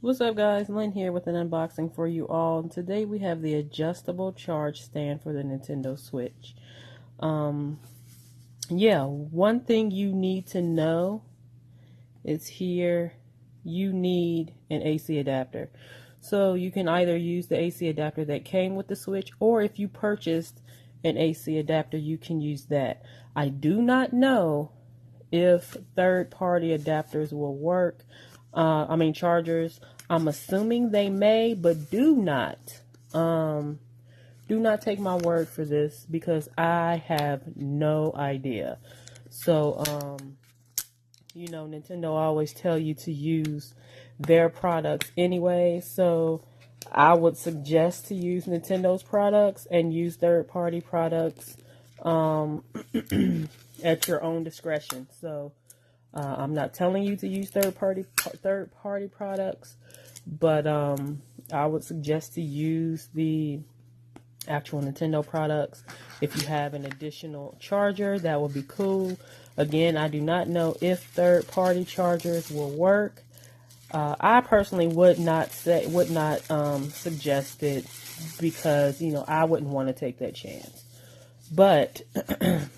What's up guys, Lynn here with an unboxing for you all. Today we have the adjustable charge stand for the Nintendo Switch. Yeah, one thing you need to know is here you need an AC adapter. So you can either use the AC adapter that came with the Switch, or if you purchased an AC adapter you can use that. I do not know if third-party adapters will work. Chargers. I'm assuming they may, but do not take my word for this because I have no idea. So, Nintendo always tell you to use their products anyway. So I would suggest to use Nintendo's products and use third-party products at your own discretion. So I'm not telling you to use third-party products, but I would suggest to use the actual Nintendo products. If you have an additional charger, that would be cool. Again, I do not know if third-party chargers will work. I personally would not suggest it because I wouldn't want to take that chance. But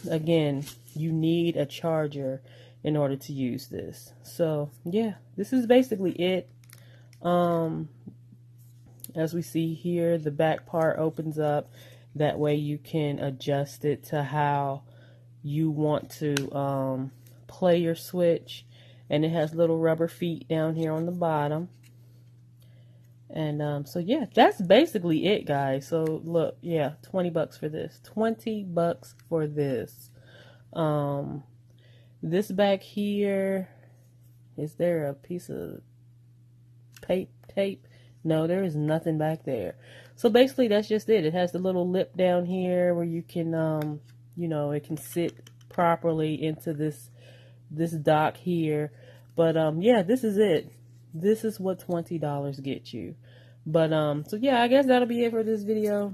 again, you need a charger in order to use this. So yeah, this is basically it. As we see here, the back part opens up. That way you can adjust it to how you want to play your Switch. And it has little rubber feet down here on the bottom. And so yeah, that's basically it, guys. So look, yeah, 20 bucks for this. 20 bucks for this. This back here, is there a piece of tape? No, there is nothing back there. So basically that's just it. It has the little lip down here where you can it can sit properly into this dock here. But yeah, this is it. This is what $20 gets you. But so yeah, I guess that'll be it for this video.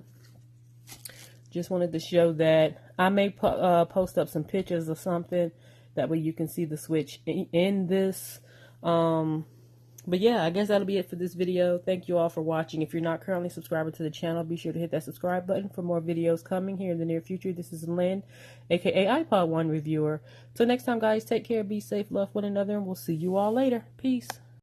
Just wanted to show that. I may post up some pictures or something. That way you can see the Switch in this. But yeah, I guess that'll be it for this video. Thank you all for watching. If you're not currently subscribed to the channel, be sure to hit that subscribe button for more videos coming here in the near future. This is Lynn, aka iPod 1 Reviewer. Till next time, guys, take care, be safe, love one another, and we'll see you all later. Peace.